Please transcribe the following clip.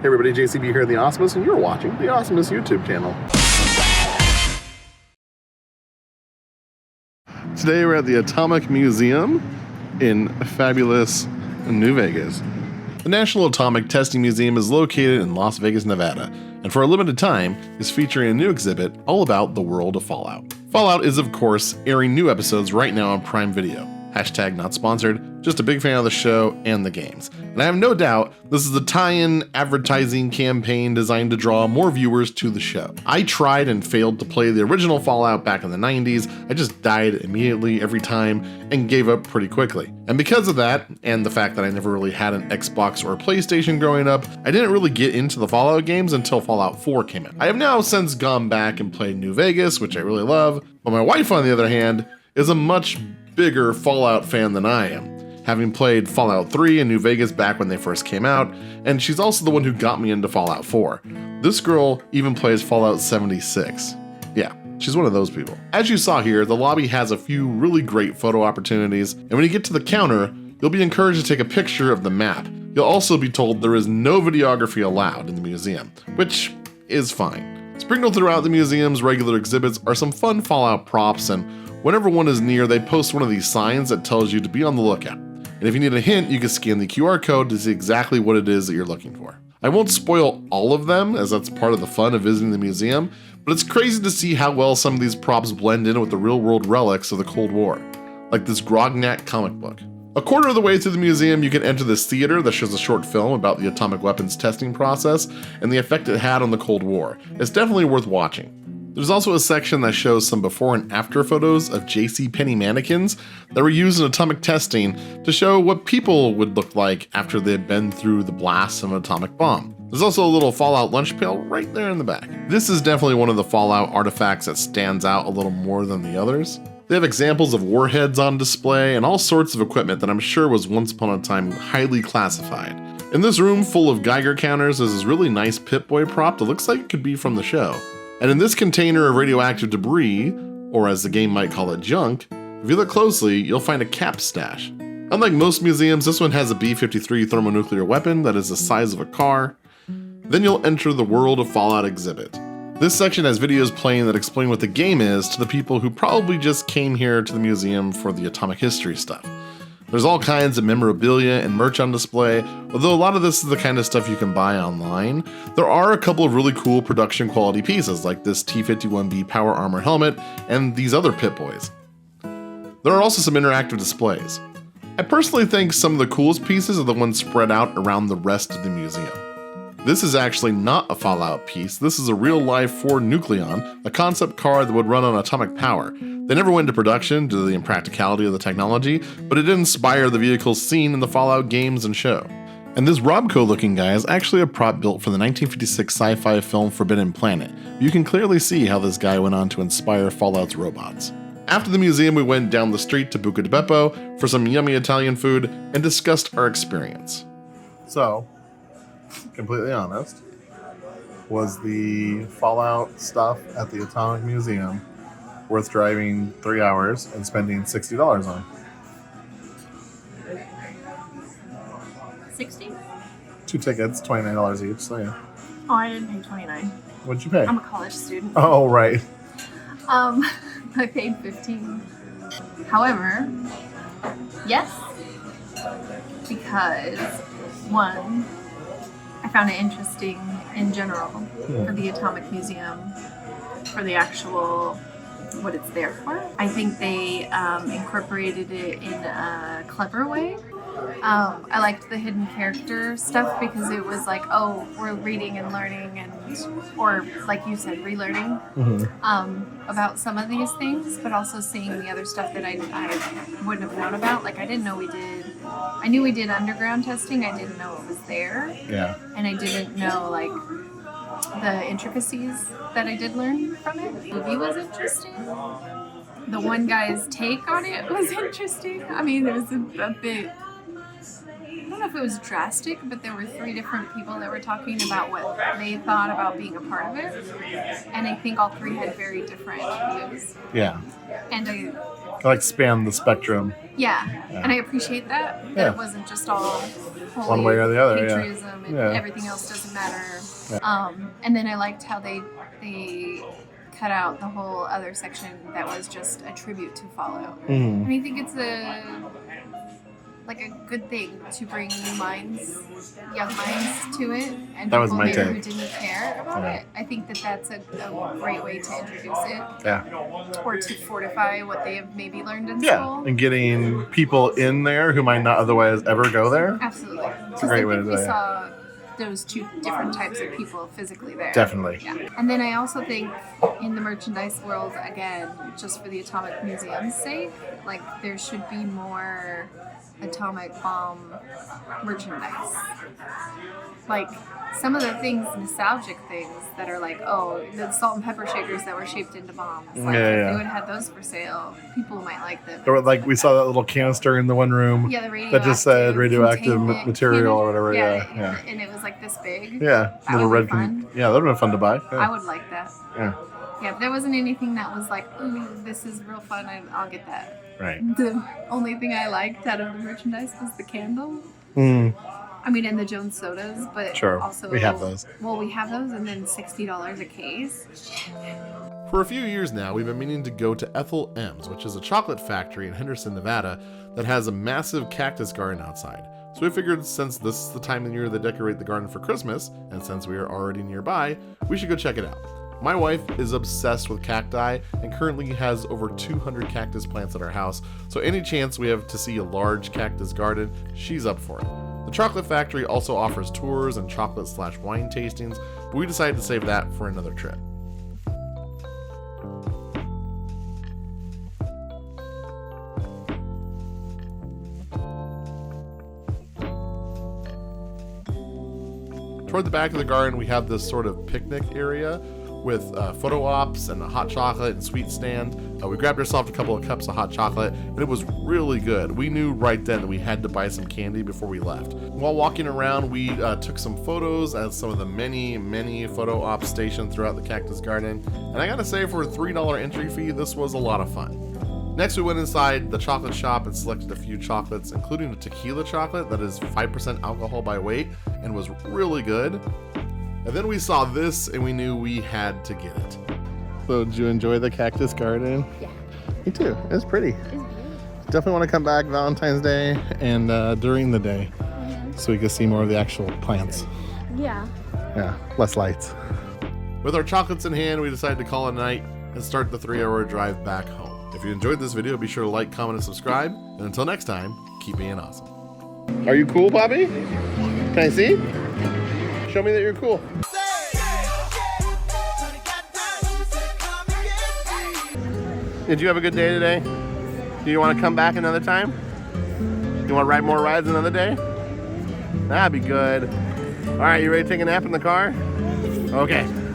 Hey everybody, JCB here in the Awesomeness, and you're watching the Awesomeness YouTube channel. Today we're at the Atomix Museum in fabulous New Vegas. The National Atomic Testing Museum is located in Las Vegas, Nevada, and for a limited time is featuring a new exhibit all about the world of Fallout. Fallout is, of course, airing new episodes right now on Prime Video. Hashtag not sponsored, just a big fan of the show and the games. And I have no doubt this is a tie-in advertising campaign designed to draw more viewers to the show. I tried and failed to play the original Fallout back in the 90s. I just died immediately every time and gave up pretty quickly. And because of that, and the fact that I never really had an Xbox or a PlayStation growing up, I didn't really get into the Fallout games until Fallout 4 came out. I have now since gone back and played New Vegas, which I really love, but my wife, on the other hand, is a much bigger Fallout fan than I am, having played Fallout 3 and New Vegas back when they first came out, and she's also the one who got me into Fallout 4. This girl even plays Fallout 76. Yeah, she's one of those people. As you saw here, the lobby has a few really great photo opportunities, and when you get to the counter, you'll be encouraged to take a picture of the map. You'll also be told there is no videography allowed in the museum, which is fine. Sprinkled throughout the museum's regular exhibits are some fun Fallout props, and whenever one is near, they post one of these signs that tells you to be on the lookout. And if you need a hint, you can scan the QR code to see exactly what it is that you're looking for. I won't spoil all of them, as that's part of the fun of visiting the museum, but it's crazy to see how well some of these props blend in with the real-world relics of the Cold War, like this Grognak comic book. A quarter of the way through the museum, you can enter this theater that shows a short film about the atomic weapons testing process and the effect it had on the Cold War. It's definitely worth watching. There's also a section that shows some before and after photos of JCPenney mannequins that were used in atomic testing to show what people would look like after they had been through the blast of an atomic bomb. There's also a little Fallout lunch pail right there in the back. This is definitely one of the Fallout artifacts that stands out a little more than the others. They have examples of warheads on display and all sorts of equipment that I'm sure was once upon a time highly classified. In this room full of Geiger counters is this really nice Pip-Boy prop that looks like it could be from the show. And in this container of radioactive debris, or as the game might call it, junk, if you look closely, you'll find a cap stash. Unlike most museums, this one has a B-53 thermonuclear weapon that is the size of a car. Then you'll enter the World of Fallout exhibit. This section has videos playing that explain what the game is to the people who probably just came here to the museum for the atomic history stuff. There's all kinds of memorabilia and merch on display, although a lot of this is the kind of stuff you can buy online. There are a couple of really cool production quality pieces like this T-51B power armor helmet and these other Pip-Boys. There are also some interactive displays. I personally think some of the coolest pieces are the ones spread out around the rest of the museum. This is actually not a Fallout piece. This is a real-life Ford Nucleon, a concept car that would run on atomic power. They never went into production due to the impracticality of the technology, but it did inspire the vehicles seen in the Fallout games and show. And this Robco-looking guy is actually a prop built for the 1956 sci-fi film Forbidden Planet. You can clearly see how this guy went on to inspire Fallout's robots. After the museum, we went down the street to Buca di Beppo for some yummy Italian food and discussed our experience. So, completely honest, was the Fallout stuff at the Atomic Museum worth driving 3 hours and spending $60 on? 60? 2 tickets, $29 each, so yeah. Oh, I didn't pay $29. What'd you pay? I'm a college student. Oh, right. I paid $15. However, yes, because one, I found it interesting in general for the Atomic Museum, for the actual what it's there for. I think they incorporated it in a clever way. I liked the hidden character stuff because it was like, oh, we're reading and learning or like you said, relearning about some of these things, but also seeing the other stuff that I wouldn't have known about. Like I knew we did underground testing. I didn't know it was there. Yeah. And I didn't know like the intricacies that I did learn from it. The movie was interesting. The one guy's take on it was interesting. I mean, there was a bit, I don't know if it was drastic, but there were 3 different people that were talking about what they thought about being a part of it. And I think all 3 had very different views. Yeah. And I like span the spectrum. Yeah. And I appreciate that. That it wasn't just all wholly one way or the other. patriotism and everything else doesn't matter. Yeah. And then I liked how they cut out the whole other section that was just a tribute to Follow. And I think it's a good thing to bring young minds to it, and that was people my there take. who didn't care about it. I think that's a great way to introduce it. Yeah. Or to fortify what they have maybe learned in school. And getting people in there who might not otherwise ever go there. Absolutely. It's a great way to do we it. saw those two different types of people physically there. Definitely. Yeah. And then I also think in the merchandise world, again, just for the Atomic Museum's sake, like there should be more atomic bomb merchandise. Like some of the things, nostalgic things that are like, oh, the salt and pepper shakers that were shaped into bombs. Like if they would have had those for sale, people might like them. Or like we saw that little canister in the one room. Yeah, the radioactive that just said radioactive containment material or whatever. Yeah. And it was like this big. Yeah, That little would red. be fun. Yeah, that would have been fun to buy. I would like that. Yeah. Yeah, but there wasn't anything that was like, ooh, this is real fun, I'll get that. Right. The only thing I liked out of the merchandise was the candle. I mean, and the Jones sodas, but Sure, also we have those. Well, we have those, and then $60 a case. For a few years now, we've been meaning to go to Ethel M's, which is a chocolate factory in Henderson, Nevada, that has a massive cactus garden outside. So we figured since this is the time of the year they decorate the garden for Christmas, and since we are already nearby, we should go check it out. My wife is obsessed with cacti and currently has over 200 cactus plants at our house, so any chance we have to see a large cactus garden, she's up for it. The chocolate factory also offers tours and chocolate/wine tastings, but we decided to save that for another trip. Toward the back of the garden, we have this sort of picnic area with photo ops and a hot chocolate and sweet stand. We grabbed ourselves a couple of cups of hot chocolate, and it was really good. We knew right then that we had to buy some candy before we left. While walking around, we took some photos at some of the many photo op stations throughout the Cactus Garden, and I gotta say, for a $3 entry fee, this was a lot of fun. Next, we went inside the chocolate shop and selected a few chocolates, including a tequila chocolate that is 5% alcohol by weight and was really good. And then we saw this and we knew we had to get it. So did you enjoy the Cactus Garden? Yeah. Me too. It was pretty. It's beautiful. Definitely want to come back Valentine's Day and during the day so we can see more of the actual plants. Yeah. Yeah, less lights. With our chocolates in hand, we decided to call it a night and start the 3-hour drive back home. If you enjoyed this video, be sure to like, comment, and subscribe. And until next time, keep being awesome. Are you cool, Bobby? Can I see? Show me that you're cool. Did you have a good day today? Do you want to come back another time? You want to ride more rides another day? That'd be good. All right, you ready to take a nap in the car? Okay.